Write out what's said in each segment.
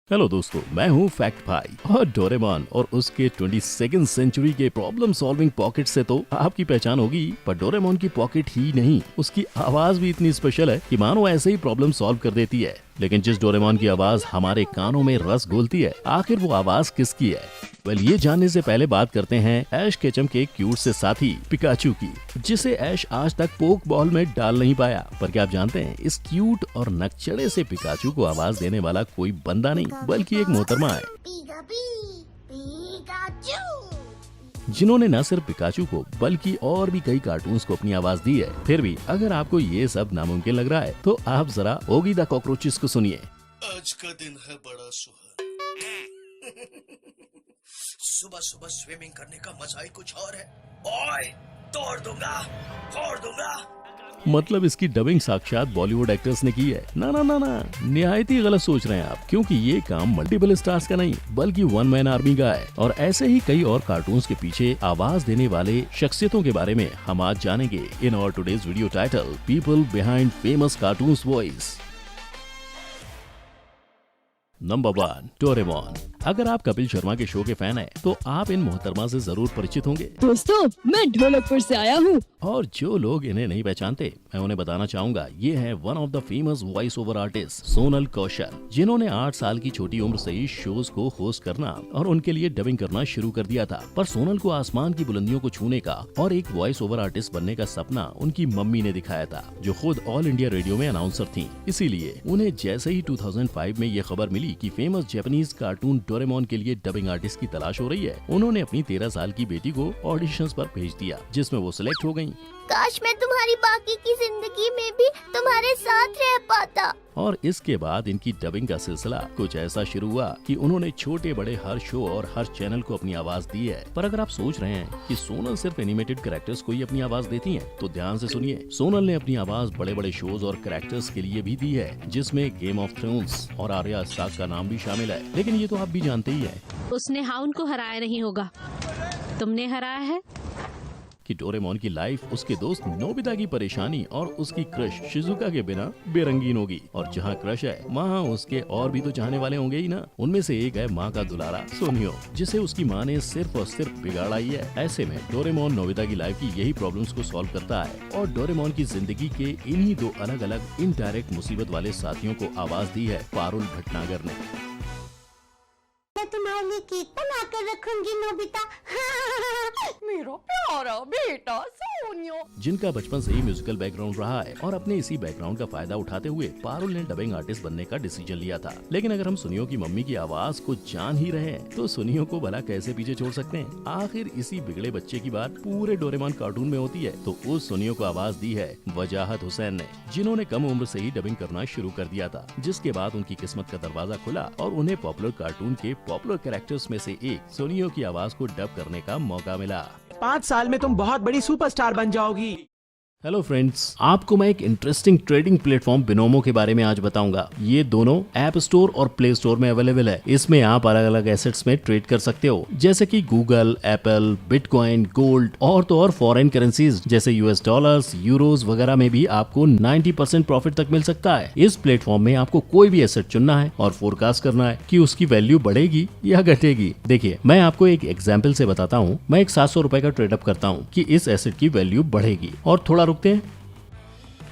Hello दोस्तों, मैं हूँ फैक्ट भाई और डोरेमोन और उसके 22nd सेंचुरी के प्रॉब्लम सॉल्विंग पॉकेट से तो आपकी पहचान होगी। पर डोरेमोन की पॉकेट ही नहीं, उसकी आवाज भी इतनी स्पेशल है कि मानो ऐसे ही प्रॉब्लम सॉल्व कर देती है। लेकिन जिस डोरेमोन की आवाज हमारे कानों में रस घोलती है, आखिर वो आवाज किसकी है? वेल, ये जानने से पहले बात करते हैं ऐश केचम के क्यूट से साथी पिकाचू की, जिसे ऐश आज तक पोक बॉल में डाल नहीं पाया। पर क्या आप जानते हैं, इस क्यूट और नकचड़े से पिकाचू को आवाज देने वाला कोई बंदा नहीं बल्कि एक मोहतरमा है, जिन्होंने न सिर्फ पिकाचू को बल्कि और भी कई कार्टून्स को अपनी आवाज दी है। फिर भी अगर आपको ये सब नामुमकिन लग रहा है तो आप जरा ओगी द कॉकरोचेस को सुनिए। आज का दिन है बड़ा सुहाना। सुबह सुबह स्विमिंग करने का मजा ही कुछ और है। ओए, तोड़ दूंगा, फोड़ दूंगा। मतलब इसकी डबिंग साक्षात बॉलीवुड एक्टर्स ने की है। ना ना ना ना, निहायत ही गलत सोच रहे हैं आप, क्योंकि ये काम मल्टीपल स्टार्स का नहीं बल्कि वन मैन आर्मी का है। और ऐसे ही कई और कार्टून्स के पीछे आवाज देने वाले शख्सियतों के बारे में हम आज जानेंगे in our today's video title, people behind famous cartoons voice. Number 1, Doraemon. अगर आप कपिल शर्मा के शो के फैन हैं, तो आप इन मोहतरमा से जरूर परिचित होंगे। दोस्तों, मैं ढोलकपुर से आया हूँ। और जो लोग इन्हें नहीं पहचानते, मैं उन्हें बताना चाहूंगा, ये है one of the famous voice over artist Sonal Kaushal, जिन्होंने 8 साल की छोटी उम्र से ही शोज को होस्ट करना और उनके लिए डबिंग करना शुरू कर दिया था। पर सोनल को आसमान की बुलंदियों को छूने का और एक वॉइस ओवर आर्टिस्ट बनने का सपना उनकी मम्मी ने दिखाया था, जो खुद ऑल इंडिया रेडियो में अनाउंसर थी। इसीलिए उन्हें जैसे ही 2005 में ये खबर मिली कि फेमस जापानीज कार्टून डोरेमोन के लिए डबिंग आर्टिस्ट की तलाश हो रही है, उन्होंने अपनी 13 साल की बेटी को ऑडिशंस पर भेज दिया, जिसमें वो सिलेक्ट हो गयी। काश मैं तुम्हारी बाकी की जिंदगी में भी तुम्हारे साथ रह पाता। और इसके बाद इनकी डबिंग का सिलसिला कुछ ऐसा शुरू हुआ कि उन्होंने छोटे बड़े हर शो और हर चैनल को अपनी आवाज दी है। पर अगर आप सोच रहे हैं कि सोनल सिर्फ एनिमेटेड कैरेक्टर्स को ही अपनी आवाज देती हैं, तो ध्यान से सुनिए। सोनल ने अपनी आवाज बड़े बड़े शोज और कैरेक्टर्स के लिए भी दी है, जिसमें गेम ऑफ थ्रोन्स और आर्या स्टार्क का नाम भी शामिल है। लेकिन ये तो आप भी जानते ही है, उसने हाउन को हराया नहीं होगा, तुमने हराया है। कि डोरेमोन की लाइफ उसके दोस्त नोबिता की परेशानी और उसकी क्रश शिजुका के बिना बेरंगीन होगी। और जहाँ क्रश है, वहाँ उसके और भी तो चाहने वाले होंगे ही ना। उनमें से एक है माँ का दुलारा सोनियो, जिसे उसकी माँ ने सिर्फ और सिर्फ बिगाड़ा ही है। ऐसे में डोरेमोन नोबिता की लाइफ की यही प्रॉब्लम्स को सॉल्व करता है। और डोरेमोन की जिंदगी के इन्हीं 2 अलग अलग इनडायरेक्ट मुसीबत वाले साथियों को आवाज दी है पारुल भटनागर ने। मैं तुम्हारे लिए केक बना कर रखूंगी नोबिता। मेरा प्यारा बेटा सोनियो। जिनका बचपन से ही म्यूजिकल बैकग्राउंड रहा है और अपने इसी बैकग्राउंड का फायदा उठाते हुए पारुल ने डबिंग आर्टिस्ट बनने का डिसीजन लिया था। लेकिन अगर हम सुनियो की मम्मी की आवाज को जान ही रहे हैं, तो सुनियो को भला कैसे पीछे छोड़ सकते हैं? आखिर इसी बिगड़े बच्चे की बात पूरे डोरेमोन कार्टून में होती है। तो उस सुनियो को आवाज दी है वजाहत हुसैन ने, जिन्होंने कम उम्र से ही डबिंग करना शुरू कर दिया था। जिसके बाद उनकी किस्मत का दरवाजा खुला और उन्हें पॉपुलर कार्टून के पॉपुलर कैरेक्टर्स में से एक सोनियो की आवाज को डब करने का मौका मिला। 5 साल में तुम बहुत बड़ी सुपरस्टार बन जाओगी। हेलो फ्रेंड्स, आपको मैं एक इंटरेस्टिंग ट्रेडिंग प्लेटफॉर्म बिनोमो के बारे में आज बताऊंगा। ये दोनों ऐप स्टोर और प्ले स्टोर में अवेलेबल है। इसमें आप अलग अलग एसेट्स में ट्रेड कर सकते हो, जैसे कि गूगल, एप्पल, बिटकॉइन, गोल्ड और तो और फॉरेन करेंसीज जैसे यूएस डॉलर्स, यूरोज वगैरह में भी आपको 90% प्रॉफिट तक मिल सकता है। इस प्लेटफॉर्म में आपको कोई भी एसेट चुनना है और फोरकास्ट करना है कि उसकी वैल्यू बढ़ेगी या घटेगी। देखिए, मैं आपको एक एग्जाम्पल से बताता हूँ। मैं एक 700 रुपए का ट्रेड अप करता हूँ कि इस एसेट की वैल्यू बढ़ेगी, और थोड़ा रुकते हैं।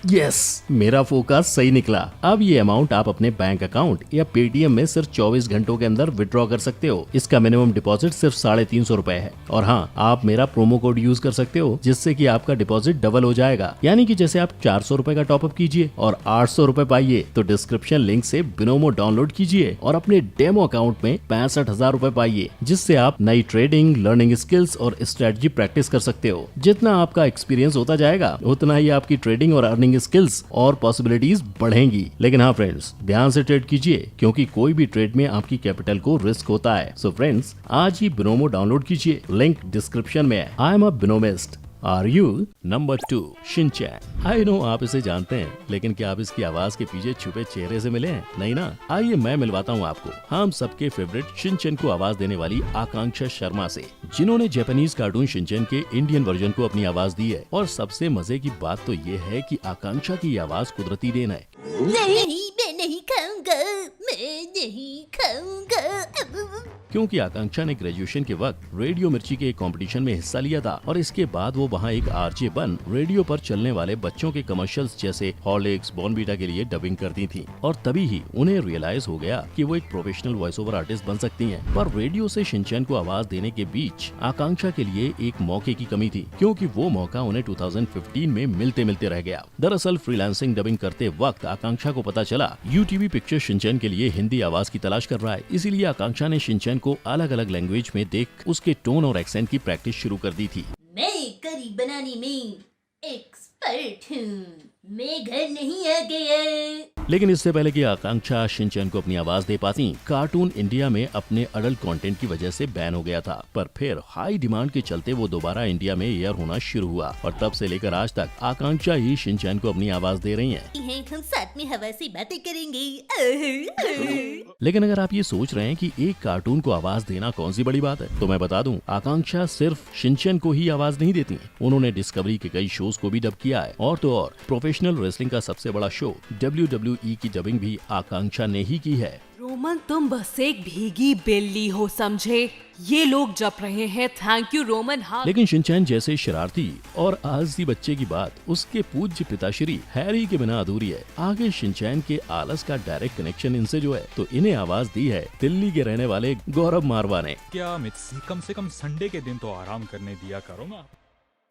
यस, मेरा फोरकास्ट सही निकला। अब ये अमाउंट आप अपने बैंक अकाउंट या पेटीएम में सिर्फ 24 घंटों के अंदर विड्रॉ कर सकते हो। इसका मिनिमम डिपॉजिट सिर्फ 350 रुपए है। और हाँ, आप मेरा प्रोमो कोड यूज कर सकते हो, जिससे कि आपका डिपॉजिट डबल हो जाएगा। यानी कि जैसे आप 400 रुपए का टॉपअप कीजिए और 800 रुपए पाइए, तो डिस्क्रिप्शन लिंक से बिनोमो डाउनलोड कीजिए और अपने डेमो अकाउंट में 65,000 रुपए पाइए, जिससे आप नई ट्रेडिंग, लर्निंग स्किल्स और स्ट्रेटजी प्रैक्टिस कर सकते हो। जितना आपका एक्सपीरियंस होता जाएगा, उतना ही आपकी ट्रेडिंग और अर्निंग स्किल्स और पॉसिबिलिटीज बढ़ेंगी। लेकिन हाँ फ्रेंड्स, ध्यान से ट्रेड कीजिए, क्योंकि कोई भी ट्रेड में आपकी कैपिटल को रिस्क होता है। सो फ्रेंड्स, आज ही बिनोमो डाउनलोड कीजिए, लिंक डिस्क्रिप्शन में है। I am a Binomist. Are you? Number 2, Shinchan. I know आप इसे जानते हैं, लेकिन क्या आप इसकी आवाज के पीछे छुपे चेहरे से मिले हैं? नहीं ना? आइए मैं मिलवाता हूँ आपको हम सबके फेवरेट शिनचैन को आवाज देने वाली आकांक्षा शर्मा से, जिन्होंने जापानीज कार्टून शिनचैन के इंडियन वर्जन को अपनी आवाज दी है। और सबसे मजे की बात तो ये है कि आकांक्षा की आवाज कुदरती देन है। नहीं, मैं नहीं खाऊंगा, मैं नहीं खाऊंगा। क्योंकि आकांक्षा ने ग्रेजुएशन के वक्त रेडियो मिर्ची के एक कंपटीशन में हिस्सा लिया था और इसके बाद वो वहाँ एक आरजे बन रेडियो पर चलने वाले बच्चों के कमर्शियल्स जैसे हॉर्लिक्स, बॉर्नवीटा के लिए डबिंग करती थी और तभी ही उन्हें रियलाइज हो गया कि वो एक प्रोफेशनल वॉइस ओवर आर्टिस्ट बन सकती हैं। पर रेडियो से शिनचैन को आवाज देने के बीच आकांक्षा के लिए एक मौके की कमी थी, क्योंकि वो मौका उन्हें 2015 में मिलते मिलते रह गया। दरअसल फ्रीलांसिंग डबिंग करते वक्त आकांक्षा को पता चला यूटीवी पिक्चर शिनचैन के लिए हिंदी आवाज की तलाश कर रहा है। इसीलिए आकांक्षा ने शिनचैन को अलग अलग लैंग्वेज में देख उसके टोन और एक्सेंट की प्रैक्टिस शुरू कर दी थी। मैं करी बनाने में एक्सपर्ट हूँ, मैं घर नहीं आ गया। लेकिन इससे पहले कि आकांक्षा शिनचैन को अपनी आवाज दे पाती, कार्टून इंडिया में अपने अडल्ट कंटेंट की वजह से बैन हो गया था। पर फिर हाई डिमांड के चलते वो दोबारा इंडिया में एयर होना शुरू हुआ और तब से लेकर आज तक आकांक्षा ही शिनचैन को अपनी आवाज दे रही हैं। हम साथ में हवा से बातें करेंगे। लेकिन अगर आप ये सोच रहे हैं कि एक कार्टून को आवाज देना कौन सी बड़ी बात है, तो मैं बता दूं, आकांक्षा सिर्फ शिनचैन को ही आवाज नहीं देती, उन्होंने डिस्कवरी के कई शोज को भी डब किया है और तो और प्रोफेशनल रेसलिंग का सबसे बड़ा शो WWE की डबिंग भी आकांक्षा ने ही की है। रोमन, तुम बस एक भीगी बिल्ली हो, समझे? ये लोग जप रहे हैं। Thank you Roman. हाँ, लेकिन शिनचैन जैसे शरारती और आलसी बच्चे की बात उसके पूज्य पिताश्री हैरी के बिना अधूरी है। आगे शिनचैन के आलस का डायरेक्ट कनेक्शन इनसे जो है, तो इन्हें आवाज दी है दिल्ली के रहने वाले गौरव मारवा ने। क्या मित्सी, कम से कम संडे के दिन तो आराम करने दिया करो ना।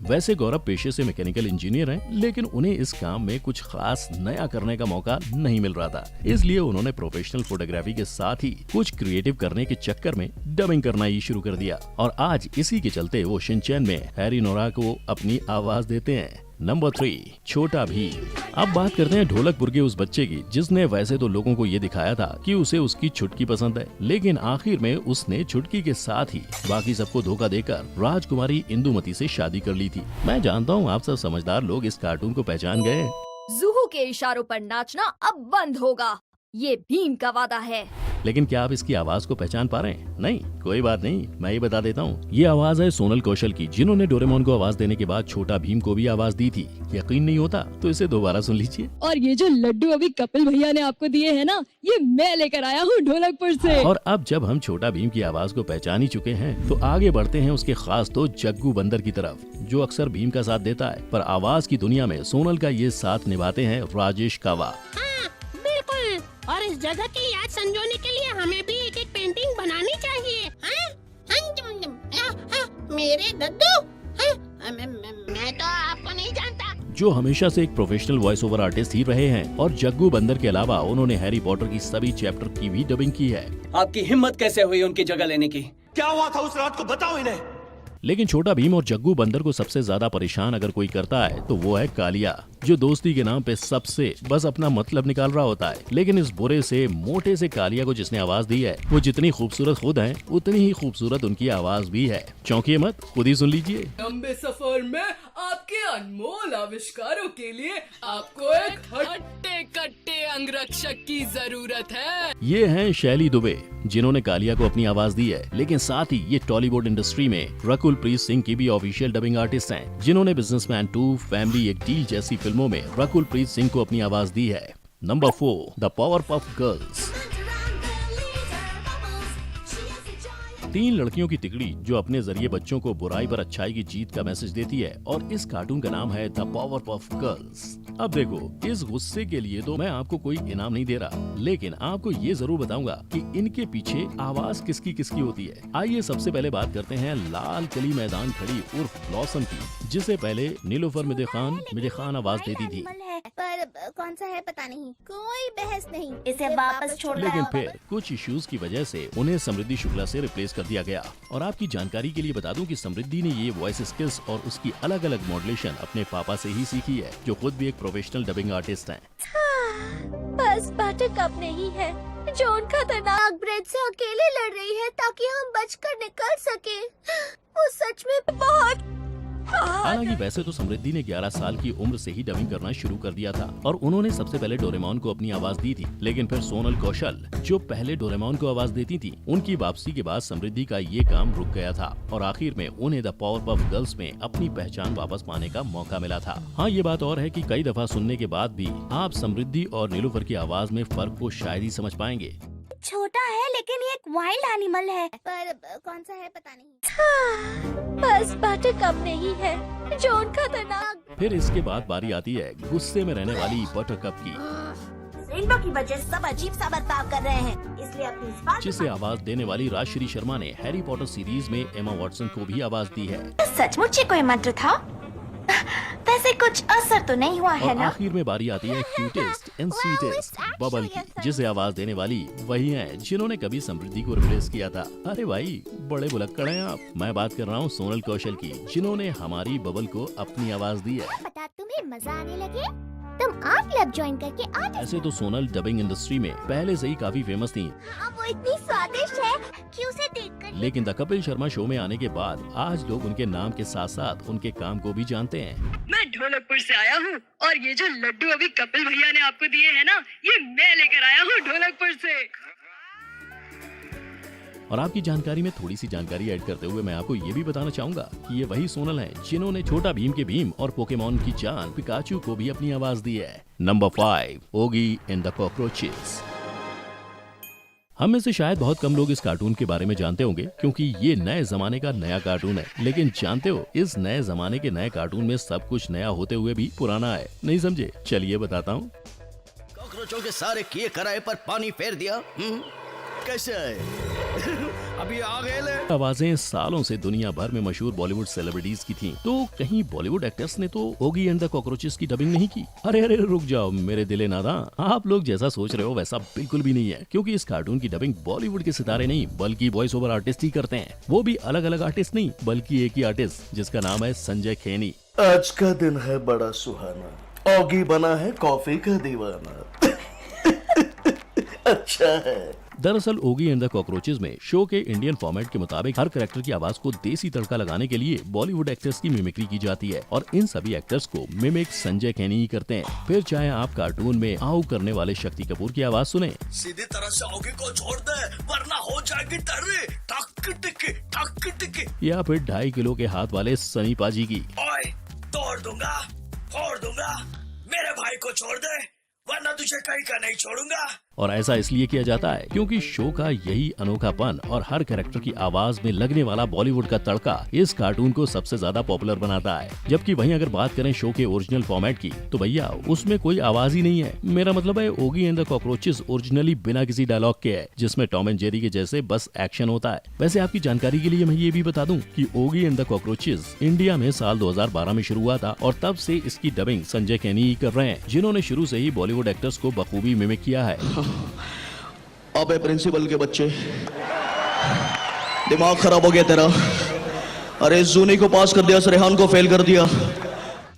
वैसे गौरव पेशे से मैकेनिकल इंजीनियर हैं, लेकिन उन्हें इस काम में कुछ खास नया करने का मौका नहीं मिल रहा था। इसलिए उन्होंने प्रोफेशनल फोटोग्राफी के साथ ही कुछ क्रिएटिव करने के चक्कर में डबिंग करना ही शुरू कर दिया और आज इसी के चलते वो शिनचैन में हैरी नोरा को अपनी आवाज देते हैं। नंबर 3, छोटा भीम। अब बात करते हैं ढोलकपुर के उस बच्चे की जिसने वैसे तो लोगों को ये दिखाया था कि उसे उसकी छुटकी पसंद है, लेकिन आखिर में उसने छुटकी के साथ ही बाकी सबको धोखा देकर राजकुमारी इंदुमती से शादी कर ली थी। मैं जानता हूँ आप सब समझदार लोग इस कार्टून को पहचान गए। जुहू के इशारों पर नाचना अब बंद होगा, ये भीम का वादा है। लेकिन क्या आप इसकी आवाज को पहचान पा रहे हैं? नहीं, कोई बात नहीं, मैं ये बता देता हूँ। ये आवाज है सोनल कौशल की, जिन्होंने डोरेमोन को आवाज देने के बाद छोटा भीम को भी आवाज दी थी। यकीन नहीं होता तो इसे दोबारा सुन लीजिए। और ये जो लड्डू अभी कपिल भैया ने आपको दिए हैं ना, ये मैं लेकर आया हूँ ढोलकपुर से। और अब जब हम छोटा भीम की आवाज को पहचान ही चुके हैं, तो आगे बढ़ते हैं उसके खास दोस्त जग्गू बंदर की तरफ, जो अक्सर भीम का साथ देता है। पर आवाज की दुनिया में सोनल का ये साथ निभाते हैं राजेश कावा। और इस जगह की याद संजोने के लिए हमें भी एक एक पेंटिंग बनानी चाहिए। मेरे दद्दू, मैं तो आपको नहीं जानता। जो हमेशा से एक प्रोफेशनल वॉइस ओवर आर्टिस्ट ही रहे हैं और जग्गू बंदर के अलावा उन्होंने हैरी पॉटर की सभी चैप्टर की भी डबिंग की है। आपकी हिम्मत कैसे हुई उनकी जगह लेने की? क्या हुआ था उस रात को, बताओ इन्हें। लेकिन छोटा भीम और जग्गू बंदर को सबसे ज्यादा परेशान अगर कोई करता है तो वो है कालिया, जो दोस्ती के नाम पे सबसे बस अपना मतलब निकाल रहा होता है। लेकिन इस बुरे से मोटे से कालिया को जिसने आवाज दी है, वो जितनी खूबसूरत खुद है उतनी ही खूबसूरत उनकी आवाज भी है। चौंकिए मत, खुद ही सुन लीजिए। लंबे सफर में आपके अनमोल आविष्कारों के लिए आपको एक हट्टे कट्टे अंगरक्षक की जरूरत है। ये हैं शैली दुबे, जिन्होंने कालिया को अपनी आवाज दी है। लेकिन साथ ही ये टॉलीवुड इंडस्ट्री में रकुल प्रीत सिंह की भी ऑफिशियल डबिंग आर्टिस्ट हैं, जिन्होंने बिजनेसमैन 2, फैमिली, एक डील जैसी फिल्मों में रकुल प्रीत सिंह को अपनी आवाज दी है। Number 4, the Powerpuff girls. 3 लड़कियों की तिकड़ी जो अपने जरिए बच्चों को बुराई पर अच्छाई की जीत का मैसेज देती है, और इस कार्टून का नाम है द पावरपफ गर्ल्स। अब देखो, इस गुस्से के लिए तो मैं आपको कोई इनाम नहीं दे रहा, लेकिन आपको ये जरूर बताऊंगा कि इनके पीछे आवाज किसकी किसकी होती है। आइए सबसे पहले बात करते हैं लाल कली मैदान खड़ी उर्फ ब्लॉसम की, जिसे पहले नीलोफर मिदे खान आवाज देती थी। पर कौन सा है पता नहीं, कोई बहस नहीं, इसे वापस छोड़। लेकिन फिर कुछ इश्यूज की वजह से उन्हें समृद्धि शुक्ला से रिप्लेस कर दिया गया। और आपकी जानकारी के लिए बता दूं कि समृद्धि ने ये वॉइस स्किल्स और उसकी अलग अलग मॉड्यूलेशन अपने पापा से ही सीखी है, जो खुद भी एक प्रोफेशनल डबिंग आर्टिस्ट हैं। बस बातें कब नहीं है, जो उन खतरनाक ब्रेड से अकेले लड़ रही है ताकि हम बचकर निकल सके। वो सच में बहुत। हालांकि वैसे तो समृद्धि ने 11 साल की उम्र से ही डबिंग करना शुरू कर दिया था और उन्होंने सबसे पहले डोरेमोन को अपनी आवाज दी थी। लेकिन फिर सोनल कौशल, जो पहले डोरेमोन को आवाज देती थी, उनकी वापसी के बाद समृद्धि का ये काम रुक गया था और आखिर में उन्हें द पावरपफ गर्ल्स में अपनी पहचान वापस पाने का मौका मिला था। हाँ, ये बात और है कि कई दफा सुनने के बाद भी आप समृद्धि और नीलोफर की आवाज में फर्क को शायद ही समझ पाएंगे। छोटा है लेकिन ये एक वाइल्ड एनिमल है। पर कौन सा है पता नहीं। बस बटरकप नहीं है, जॉन खतरनाक। फिर इसके बाद बारी आती है गुस्से में रहने वाली बटरकप की, रेनबो की वजह से सब अजीब सा बर्ताव कर रहे हैं, इसलिए अपनी इस बात जिसे आवाज देने वाली राजश्री शर्मा ने हैरी पॉटर सीरीज में एमा वॉटसन को भी आवाज दी है। सचमुच ही कोई मंत्र था? वैसे कुछ असर तो नहीं हुआ है और ना? आखिर में बारी आती है क्यूटेस्ट एंड स्वीटेस्ट बबल की, जिसे आवाज देने वाली वही हैं जिन्होंने कभी समृद्धि को रिप्लेस किया था। अरे भाई बड़े भुलक्कड़ हैं आप। मैं बात कर रहा हूँ सोनल कौशल की, जिन्होंने हमारी बबल को अपनी आवाज दी है। पता तुम्हें मजा आने लगे? तुम आर्ट क्लब ज्वाइन करके आर्ट। ऐसे तो सोनल डबिंग इंडस्ट्री में पहले से ही काफी फेमस थी, वो इतनी स्वादिष्ट है कि उसे देखकर लेकिन द कपिल शर्मा शो में आने के बाद आज लोग उनके नाम के साथ साथ उनके काम को भी जानते हैं। मैं ढोलकपुर से आया हूँ और ये जो लड्डू अभी कपिल भैया ने आपको दिए हैं ना, ये मैं लेकर आया हूँ ढोलकपुर से। और आपकी जानकारी में थोड़ी सी जानकारी ऐड करते हुए मैं आपको ये भी बताना चाहूंगा कि ये वही सोनल हैं जिन्होंने छोटा भीम के भीम और पोकेमॉन की जान पिकाचू को भी अपनी आवाज दी है। Number 5, Oggy and the cockroaches. हम में से शायद बहुत कम लोग इस कार्टून के बारे में जानते होंगे क्योंकि ये नए जमाने का नया कार्टून है, लेकिन जानते हो इस नए जमाने के नए कार्टून में सब कुछ नया होते हुए भी पुराना है। नहीं समझे? चलिए बताता हूँ। कॉकरोचों के सारे किए कराए पर पानी फेर दिया। कैसे है? अभी आ गए ले। आवाजें सालों से दुनिया भर में मशहूर बॉलीवुड सेलिब्रिटीज की थीं, तो कहीं बॉलीवुड एक्टर्स ने तो ओगी एंड द कॉकरोचेस की डबिंग नहीं की? अरे अरे रुक जाओ मेरे दिले नादा, आप लोग जैसा सोच रहे हो वैसा बिल्कुल भी नहीं है, क्योंकि इस कार्टून की डबिंग बॉलीवुड के सितारे नहीं बल्कि वॉइस ओवर आर्टिस्ट ही करते हैं। वो भी अलग अलग आर्टिस्ट नहीं बल्कि एक ही आर्टिस्ट जिसका नाम है संजय खेनी। आज का दिन है बड़ा सुहाना, ऑगी बना है कॉफी का दीवाना। अच्छा है। दरअसल ओगी एंड द कॉकरोचेस में शो के इंडियन फॉर्मेट के मुताबिक हर कैरेक्टर की आवाज को देसी तड़का लगाने के लिए बॉलीवुड एक्टर्स की मिमिक्री की जाती है और इन सभी एक्टर्स को मिमिक संजय खेनी ही करते हैं। फिर चाहे आप कार्टून में आओ करने वाले शक्ति कपूर की आवाज सुने, सीधी तरह से ऑगी को छोड़ दे वरना हो जाएगी टर्री, टक टिक टक टिक। या फिर 2.5 किलो के हाथ वाले सनी पाजी की, ओए तोड़ दूंगा, फोड़ दूंगा, मेरे भाई को छोड़ दे वरना तुझे कहीं का नहीं छोड़ूंगा। और ऐसा इसलिए किया जाता है क्योंकि शो का यही अनोखापन और हर कैरेक्टर की आवाज में लगने वाला बॉलीवुड का तड़का इस कार्टून को सबसे ज्यादा पॉपुलर बनाता है। जबकि वहीं अगर बात करें शो के ओरिजिनल फॉर्मेट की तो भैया उसमें कोई आवाज ही नहीं है। मेरा मतलब है ओगी एंड द कॉकरोचेस ओरिजिनली बिना किसी डायलॉग के है, जिसमें टॉम एंड जेरी के जैसे बस एक्शन होता है। वैसे आपकी जानकारी के लिए मैं ये भी बता दूं कि ओगी एंड द कॉकरोचेस इंडिया में साल 2012 में शुरू हुआ था और तब से इसकी डबिंग संजय खेनी ही कर रहे हैं, जिन्होंने शुरू से ही बॉलीवुड एक्टर्स को बखूबी मिमिक किया है। अबे प्रिंसिपल के बच्चे, दिमाग खराब हो गया तेरा। अरे जूनी को पास कर दिया, रेहान को फेल कर दिया।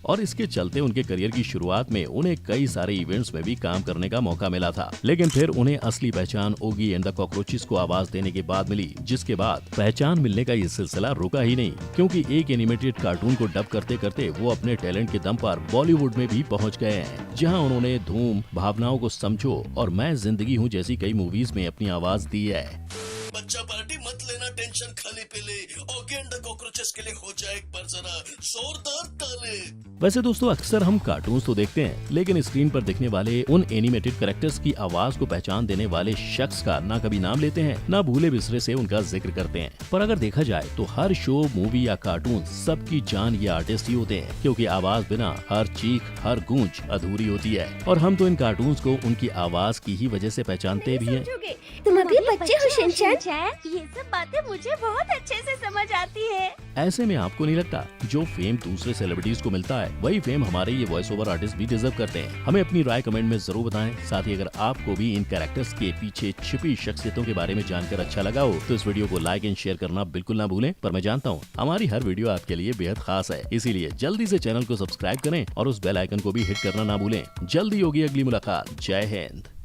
और इसके चलते उनके करियर की शुरुआत में उन्हें कई सारे इवेंट्स में भी काम करने का मौका मिला था, लेकिन फिर उन्हें असली पहचान ओगी एंड द कॉकरोचेस को आवाज देने के बाद मिली, जिसके बाद पहचान मिलने का ये सिलसिला रुका ही नहीं, क्योंकि एक एनिमेटेड कार्टून को डब करते करते वो अपने टैलेंट के दम पर बॉलीवुड में भी पहुंच गए हैं, जहां उन्होंने धूम, भावनाओं को समझो और मैं जिंदगी हूँ जैसी कई मूवीज में अपनी आवाज दी है। बच्चा पार्टी मत लेना, टेंशन खाली पे ले, ऑगी एंड द कॉकरोचेस के लिए हो जाए एक बार जरा जोरदार ताले। वैसे दोस्तों अक्सर हम कार्टून्स तो देखते हैं, लेकिन स्क्रीन पर दिखने वाले उन एनिमेटेड कैरेक्टर्स की आवाज को पहचान देने वाले शख्स का ना कभी नाम लेते हैं, ना भूले बिसरे से उनका जिक्र करते हैं। पर अगर देखा जाए तो हर शो, मूवी या कार्टून सबकी जान ये आर्टिस्ट ही होते हैं, क्योंकि आवाज बिना हर चीख, हर गूंज अधूरी होती है। और हम तो इन कार्टून्स को उनकी आवाज की ही वजह से पहचानते भी हैं। तुम अभी बच्चे हो शिनचैन, ये सब बातें मुझे बहुत अच्छे से समझ आती है। ऐसे में आपको नहीं लगता जो फेम दूसरे सेलिब्रिटीज को मिलता है वही फेम हमारे ये वॉइस ओवर आर्टिस्ट भी डिजर्व करते हैं? हमें अपनी राय कमेंट में जरूर बताएं। साथ ही अगर आपको भी इन कैरेक्टर्स के पीछे छिपी शख्सियतों के बारे में जानकर अच्छा लगा हो तो इस वीडियो को लाइक एंड शेयर करना बिल्कुल ना भूलें। पर मैं जानता हूँ हमारी हर वीडियो आपके लिए बेहद खास है, इसीलिए जल्दी से चैनल को सब्सक्राइब करें और उस बेल आइकन को भी हिट करना ना भूलें। जल्दी होगी अगली मुलाकात। जय हिंद।